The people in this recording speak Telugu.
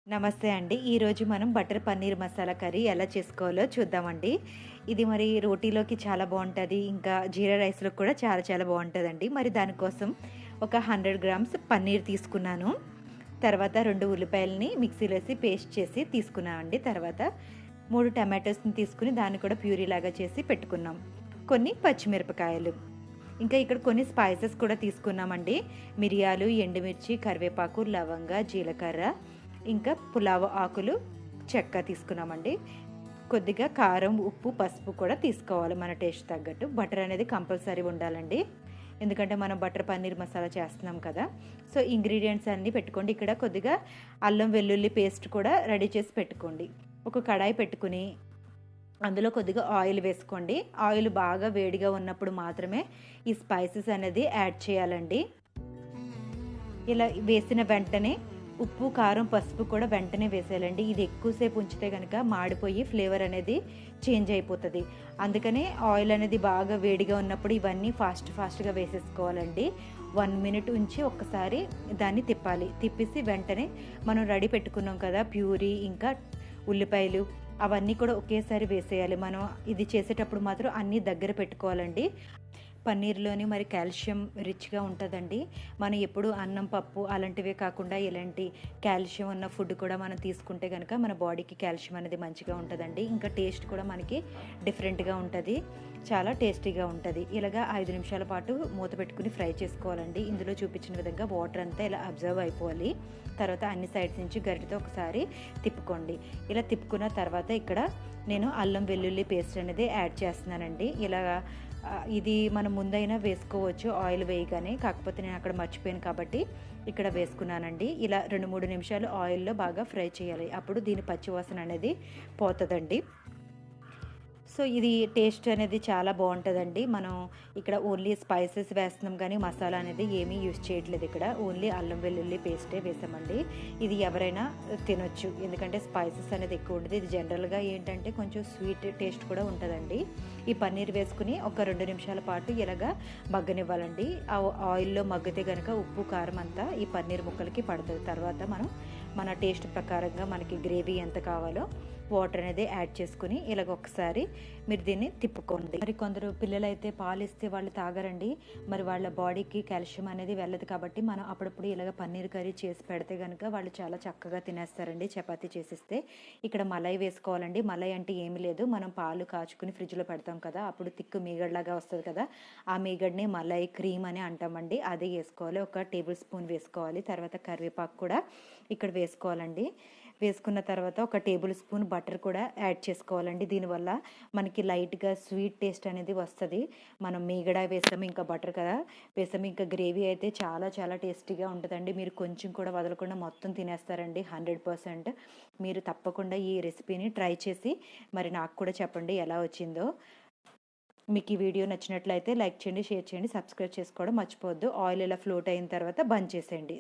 నమస్తే అండి. ఈరోజు మనం బటర్ పన్నీర్ మసాలా కర్రీ ఎలా చేసుకోవాలో చూద్దామండి. ఇది మరి రోటీలోకి చాలా బావుంటది. ఇంకా జీరా రైస్‌లోకి కూడా చాలా చాలా బావుంటదండి. మరి దానికోసం ఒక 100 గ్రామ్స్ పన్నీర్ తీసుకున్నాను. తర్వాత 2 ఉల్లిపాయలని మిక్సీలో ఏసి పేస్ట్ చేసి తీసుకున్నామండి. తర్వాత 3 టమాటోస్‌ని తీసుకొని దాన్ని కూడా ప్యూరీలాగా చేసి పెట్టుకున్నాం. కొన్ని పచ్చిమిరపకాయలు. ఇంకా ఇక్కడ కొన్ని స్పైసెస్ కూడా తీసుకున్నామండి. మిరియాలు, ఎండుమిర్చి, కరివేపాకు, లవంగ, జీలకర్ర, ఇంకా పులావ్ ఆకులు, చెక్క తీసుకున్నామండి. కొద్దిగా కారం, ఉప్పు, పసుపు కూడా తీసుకోవాలి మన టేస్ట్ తగ్గట్టు. బటర్ అనేది కంపల్సరీ ఉండాలండి. ఎందుకంటే మనం బటర్ పన్నీర్ మసాలా చేస్తున్నాం కదా! సో, ఇంగ్రీడియంట్స్ అన్నీ పెట్టుకోండి. ఇక్కడ కొద్దిగా అల్లం వెల్లుల్లి పేస్ట్ కూడా రెడీ చేసి పెట్టుకోండి. ఒక కడాయి పెట్టుకుని అందులో కొద్దిగా ఆయిల్ వేసుకోండి. ఆయిల్ బాగా వేడిగా ఉన్నప్పుడు మాత్రమే ఈ స్పైసెస్ అనేది యాడ్ చేయాలండి. ఇలా వేసిన వెంటనే ఉప్పు, కారం, పసుపు కూడా వెంటనే వేసేయాలండి. ఇది ఎక్కువసేపు ఉంచితే గనక మాడిపోయి ఫ్లేవర్ అనేది చేంజ్ అయిపోతది. అందుకనే ఆయిల్ అనేది బాగా వేడిగా ఉన్నప్పుడు ఇవన్నీ ఫాస్ట్‌గా వేసేసుకోవాలండి. 1 మినిట్ ఉంచి ఒక్కసారి దాన్ని తిప్పాలి. తిప్పేసి వెంటనే మనం రెడీ పెట్టుకున్నాం కదా! ప్యూరీ ఇంకా ఉల్లిపాయలు అవన్నీ కూడా ఒకేసారి వేసేయాలి. మనం ఇది చేసేటప్పుడు మాత్రం అన్నీ దగ్గర పెట్టుకోవాలండి. పన్నీర్‌లోని మరి కాల్షియం రిచ్‌గా ఉంటదండి. మనం ఎప్పుడు అన్నం, పప్పు అలాంటివే కాకుండా ఇలాంటి కాల్షియం ఉన్న ఫుడ్ కూడా మనం తీసుకుంటే గనక మన బాడీకి కాల్షియం అనేది మంచిగా ఉంటదండి. ఇంకా టేస్ట్ కూడా మనకి డిఫరెంట్‌గా ఉంటది. చాలా టేస్టీగా ఉంటది. ఇలాగా 5 నిమిషాల పాటు మూత పెట్టుకొని ఫ్రై చేసుకోవాలండి. ఇందులో చూపించిన విధంగా వాటర్ అంతా ఇలా అబ్జర్వ్ అయిపోవాలి. తర్వాత అన్ని సైడ్స్ నుంచి గరిటెతో ఒకసారి తిప్పుకోండి. ఇలా తిప్పుకున్న తర్వాత ఇక్కడ నేను అల్లం వెల్లుల్లి పేస్ట్ అనేది యాడ్ చేస్తున్నానండి. ఇలాగా ఇది మనం ముందైనా వేసుకోవచ్చు ఆయిల్ వేయగానే. కాకపోతే నేను అక్కడ మర్చిపోయాను కాబట్టి ఇక్కడ వేసుకున్నానండి. ఇలా 2, 3 నిమిషాలు ఆయిల్‌లో బాగా ఫ్రై చేయాలి. అప్పుడు దీని పచ్చివాసన అనేది పోతదండి. సో, ఇది టేస్ట్ అనేది చాలా బావుంటదండి. మనం ఇక్కడ ఓన్లీ స్పైసెస్ వేస్తున్నాం గానీ, మసాలా అనేది ఏమీ యూజ్ చేయట్లేదు ఇక్కడ. ఓన్లీ అల్లం వెల్లుల్లి పేస్టే వేసామండి. ఇది ఎవరైనా తినొచ్చు. ఎందుకంటే స్పైసెస్ అనేది ఎక్కువ ఉండదు. ఇది జనరల్‌గా ఏంటంటే కొంచెం స్వీట్ టేస్ట్ కూడా ఉంటదండి. ఈ పన్నీర్ వేసుకొని ఒక 2 నిమిషాల పాటు ఇలాగా మగ్గనివ్వాలండి. ఆ ఆయిల్‌లో మగ్గితే గనక ఉప్పు, కారం అంతా ఈ పన్నీర్ ముక్కలకి పడతది. తర్వాత మనం మన టేస్ట్ ప్రకారంగా మనకి గ్రేవీ ఎంత కావాలో వాటర్ అనేది యాడ్ చేసుకుని ఇలాగ ఒకసారి మీరు దీన్ని తిప్పుకోండి. మరి కొందరు పిల్లలైతే పాలిస్తే వాళ్ళు తాగరండి. మరి వాళ్ళ బాడీకి కాల్షియం అనేది వెళ్ళదు కాబట్టి మనం అప్పుడప్పుడు ఇలాగ పన్నీర్ కర్రీ చేసి పెడితే కనుక వాళ్ళు చాలా చక్కగా తినేస్తారండి చపాతీ చేసిస్తే. ఇక్కడ మలై వేసుకోవాలండి. మలై అంటే ఏమీ లేదు, మనం పాలు కాచుకుని ఫ్రిడ్జ్లో పెడతాం కదా, అప్పుడు తిక్కు మీగడలాగా వస్తుంది కదా, ఆ మీగడని మలై క్రీమ్ అని అంటామండి. అది వేసుకోవాలి. ఒక టేబుల్ స్పూన్ వేసుకోవాలి. తర్వాత కరివేపాకు కూడా ఇక్కడ వేసుకోవాలండి. వేసుకున్న తర్వాత ఒక టేబుల్ స్పూన్ బటర్ కూడా యాడ్ చేసుకోవాలండి. దీనివల్ల మనకి లైట్‌గా స్వీట్ టేస్ట్ అనేది వస్తది. మనం మీగడ వేసాము, ఇంకా బటర్ కదా వేసాము. ఇంకా గ్రేవీ అయితే చాలా చాలా టేస్టీగా ఉంటదండి. మీరు కొంచెం కూడా వదలకుండా మొత్తం తినేస్తారండి 100%. మీరు తప్పకుండా ఈ రెసిపీని ట్రై చేసి మరి నాకు కూడా చెప్పండి ఎలా వచ్చిందో. మీకు ఈ వీడియో నచ్చినట్లయితే లైక్ చేయండి, షేర్ చేయండి, సబ్స్క్రైబ్ చేసుకోవడం మర్చిపోవద్దు. ఆయిల్ ఇలా ఫ్లోట్ అయిన తర్వాత బంద్ చేసేయండి.